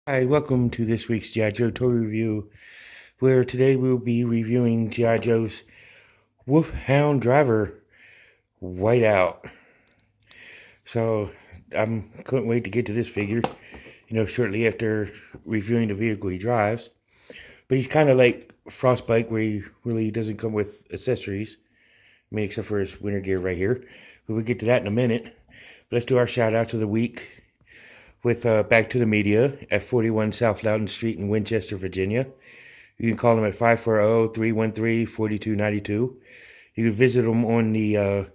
Hi, welcome to this week's G.I. Joe toy review, where today we'll be reviewing G.I. Joe's Wolfhound Driver Whiteout. So, I couldn't wait to get to this figure, shortly after reviewing the vehicle he drives. But he's kind of like Frostbite, where he really doesn't come with accessories, except for his winter gear right here. But we'll get to that in a minute. But let's do our shout outs of the week with Back to the Media at 41 South Loudon Street in Winchester, Virginia. You can call them at 540-313-4292. You can visit them on the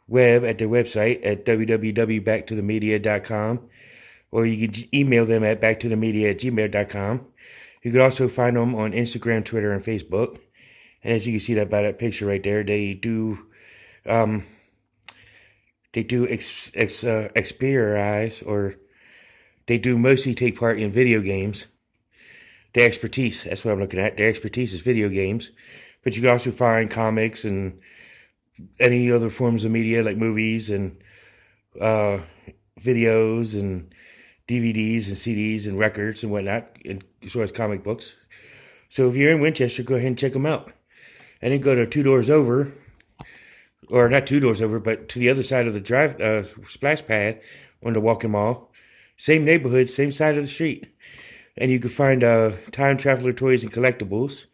web at their website at www.backtothemedia.com, or you can email them at backtothemedia@gmail.com. You can also find them on Instagram, Twitter, and Facebook. And as you can see that by that picture right there, they do experience, or they do mostly take part in video games. Their expertise, that's what I'm looking at. Their expertise is video games. But you can also find comics and any other forms of media like movies and videos and DVDs and CDs and records and whatnot, as well as comic books. So if you're in Winchester, go ahead and check them out. And then go to 2 doors over, or not 2 doors over, but to the other side of the splash pad on the Walking Mall. Same neighborhood, same side of the street. And you can find Time Traveler Toys and Collectibles,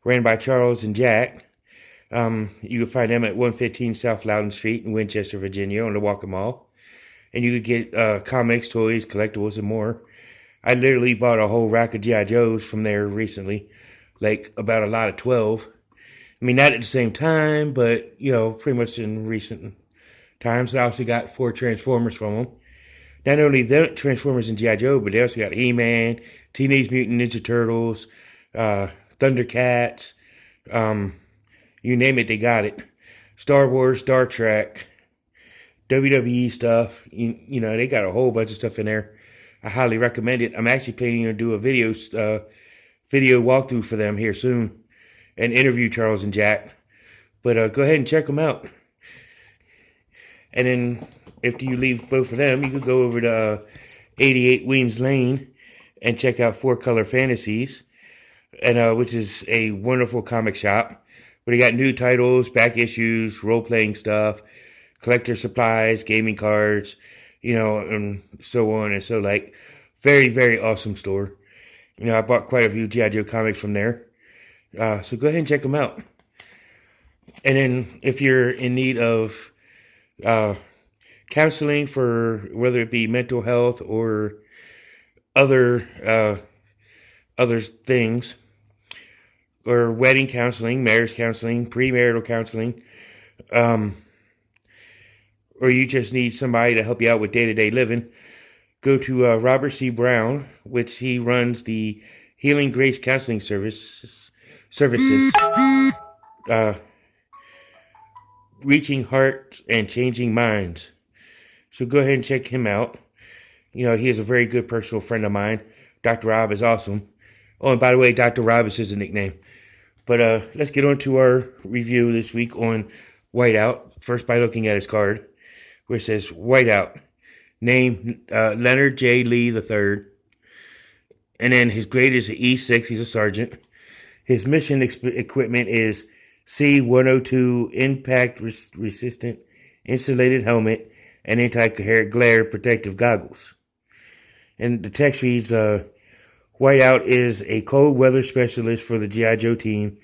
ran by Charles and Jack. You can find them at 115 South Loudon Street in Winchester, Virginia, on the Walking Mall. And you could get comics, toys, collectibles, and more. I literally bought a whole rack of G.I. Joes from there recently, like about a lot of 12. I mean, not at the same time, but, pretty much in recent times. I also got 4 Transformers from them. Not only the Transformers and G.I. Joe, but they also got He-Man, Teenage Mutant Ninja Turtles, Thundercats, you name it, they got it. Star Wars, Star Trek, WWE stuff. They got a whole bunch of stuff in there. I highly recommend it. I'm actually planning to do a video walkthrough for them here soon and interview Charles and Jack. But go ahead and check them out. And then after you leave both of them, you could go over to 88 Weems Lane and check out 4-Color Fantasies, and which is a wonderful comic shop. But they got new titles, back issues, role-playing stuff, collector supplies, gaming cards, and so on and so like. Very, very awesome store. I bought quite a few G.I. Joe comics from there. So go ahead and check them out. And then if you're in need of counseling for whether it be mental health or other things, or wedding counseling, marriage counseling, premarital counseling, or you just need somebody to help you out with day-to-day living, go to Robert C. Brown, which he runs the Healing Grace Counseling Services, reaching hearts and changing minds. So go ahead and check him out. He is a very good personal friend of mine. Dr. Rob is awesome. Oh, and by the way, Dr. Rob is his nickname. But let's get on to our review this week on Whiteout. First by looking at his card, where it says Whiteout. Name Leonard J. Lee III. And then his grade is E6. He's a sergeant. His mission equipment is C-102 impact resistant insulated helmet and anti-glare protective goggles. And the text reads, Whiteout is a cold weather specialist for the G.I. Joe team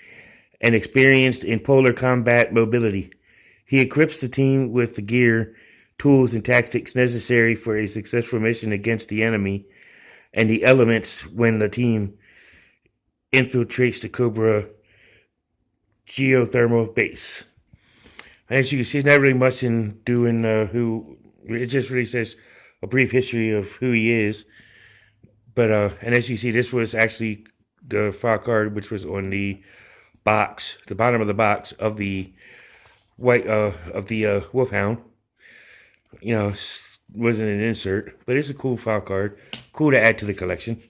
and experienced in polar combat mobility. He equips the team with the gear, tools, and tactics necessary for a successful mission against the enemy and the elements when the team infiltrates the Cobra geothermal base. And as you can see, it's not really much in doing who. It just really says a brief history of who he is. But and as you see, this was actually the file card, which was on the box, the bottom of the box of the Wolfhound. Wasn't an insert, but it's a cool file card, cool to add to the collection.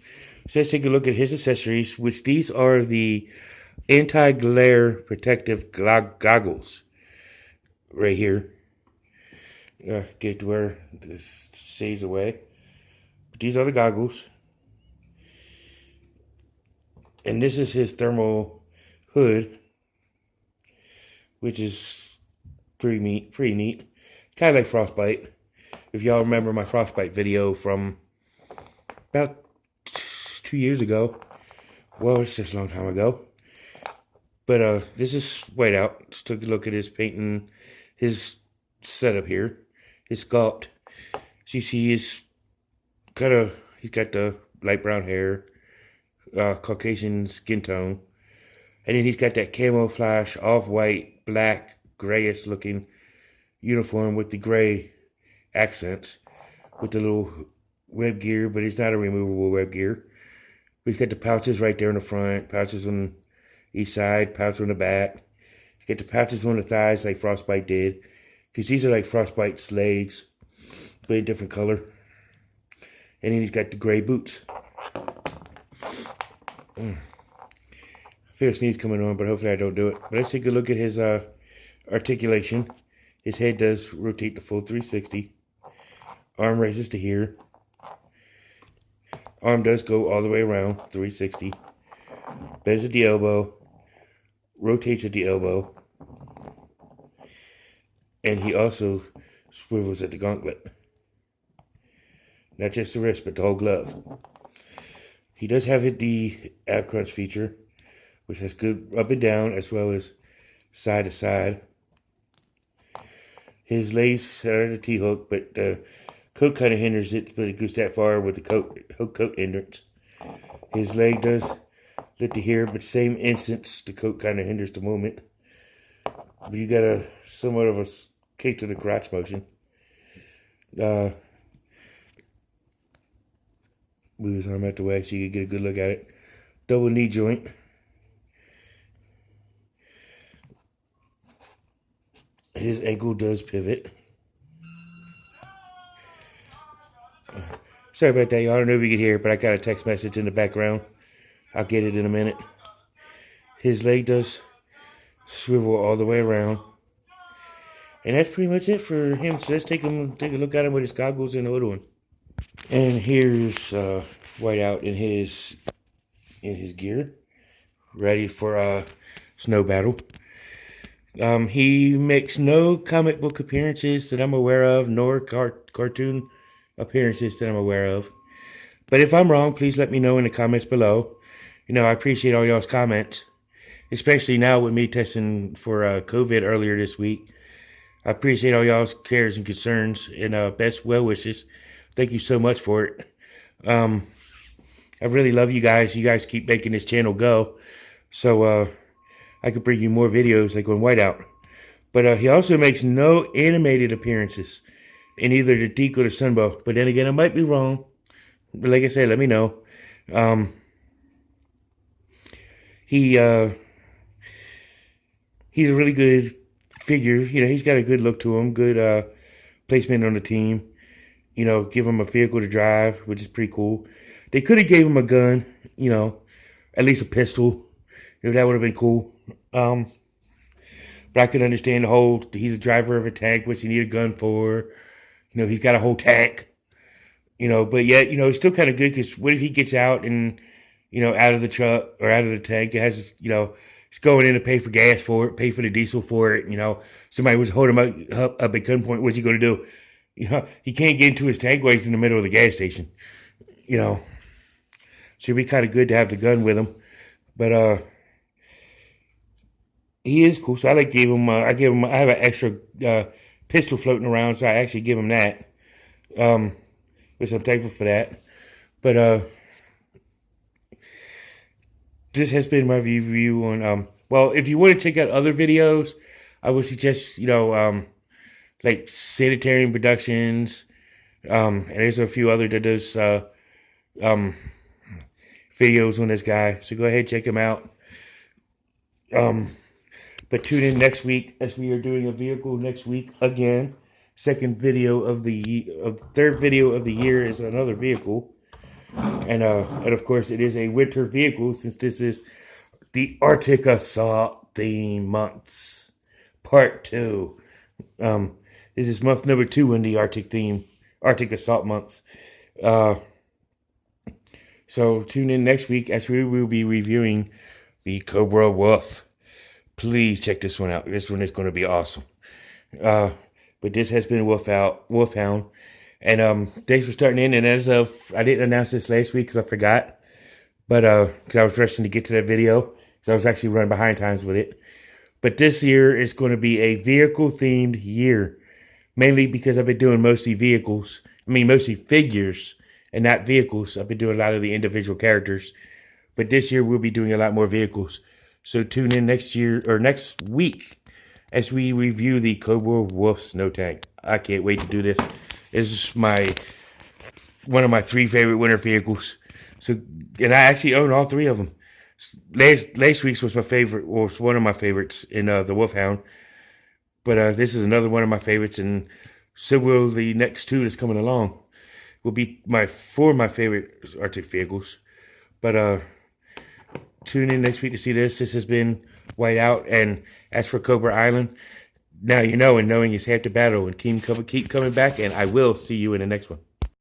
So let's take a look at his accessories, which these are the anti-glare protective goggles right here. Get to where this shades away. But these are the goggles. And this is his thermal hood, which is pretty neat. Kind of like Frostbite. If y'all remember my Frostbite video from about 2 years ago. Well, it's just a long time ago. But this is Whiteout. Just took a look at his painting, his setup here, his sculpt. So you see he's got the light brown hair, Caucasian skin tone. And then he's got that camouflage, off-white, black, grayish looking uniform with the gray accents, with the little web gear, but it's not a removable web gear. He's got the pouches right there in the front, pouches on each side, pouch on the back. He's got the pouches on the thighs like Frostbite did, because these are like Frostbite's legs, but a different color. And then he's got the gray boots. I feel a sneeze coming on, but hopefully I don't do it. But let's take a look at his articulation. His head does rotate the full 360. Arm raises to here. Arm does go all the way around 360. Bends at the elbow. Rotates at the elbow. And he also swivels at the gauntlet. Not just the wrist, but the whole glove. He does have the ab crunch feature, which has good up and down as well as side to side. His legs are the T-hook, but the coat kind of hinders it, but it goes that far with the coat hindrance. His leg does lift to here, but same instance, the coat kind of hinders the movement. But you got a somewhat of a kick to the crotch motion. Move his arm out the way so you can get a good look at it. Double knee joint. His ankle does pivot. Sorry about that, y'all. I don't know if you can hear it, but I got a text message in the background. I'll get it in a minute. His leg does swivel all the way around. And that's pretty much it for him. So let's take a look at him with his goggles and the hood on. And here's Whiteout in his gear, ready for a snow battle. He makes no comic book appearances that I'm aware of, nor cartoon appearances that I'm aware of. But if I'm wrong, please let me know in the comments below. You know, I appreciate all y'all's comments, especially now with me testing for COVID earlier this week. I appreciate all y'all's cares and concerns and best well wishes. Thank you so much for it. I really love you guys. You guys keep making this channel go, so I could bring you more videos like on Whiteout. But he also makes no animated appearances in either the Deke or the Sunbow. But then again, I might be wrong. But like I said, let me know. He's a really good figure. You know, he's got a good look to him. Good placement on the team. You know, give him a vehicle to drive, which is pretty cool. They could have gave him a gun, you know, at least a pistol. You know, that would have been cool. But I could understand the whole, he's a driver of a tank, which you need a gun for. You know, he's got a whole tank. You know, but yet, you know, it's still kind of good because what if he gets out and, you know, out of the truck or out of the tank, it has, you know, he's going in to pay for gas for it, pay for the diesel for it, you know. Somebody was holding him up at gunpoint. What's he going to do? You know, he can't get into his tank while he's in the middle of the gas station. You know, so it'd be kind of good to have the gun with him. But he is cool. So I give him. I have an extra pistol floating around, so I actually give him that. Which I'm thankful for that. But this has been my review on. Well, if you want to check out other videos, I would suggest, you know, like Sanitarium Productions, and there's a few other that does videos on this guy. So go ahead and check him out. But tune in next week as we are doing a vehicle next week again. Third video of the year is another vehicle, and of course it is a winter vehicle since this is the Arctic Assault theme months, part 2. This is month number 2 in the Arctic Assault months. So tune in next week as we will be reviewing the Cobra Wolf. Please check this one out. This one is going to be awesome. But this has been Wolfhound. And thanks for starting in. And as of, I didn't announce this last week because I forgot. But because I was rushing to get to that video. So I was actually running behind times with it. But this year is going to be a vehicle-themed year. Mainly because I've been doing mostly mostly figures and not vehicles. I've been doing a lot of the individual characters. But this year we'll be doing a lot more vehicles. So tune in next week as we review the Cobra Wolf Snow Tank. I can't wait to do this. This is one of my 3 favorite winter vehicles. So, and I actually own all 3 of them. Last week's was one of my favorites in the Wolfhound. But this is another one of my favorites, and so will the next 2 that's coming along. Will be 4 of my favorite Arctic vehicles. But tune in next week to see this. This has been White Out, and as for Cobra Island, now you know, and knowing is half the battle. And keep coming back, and I will see you in the next one.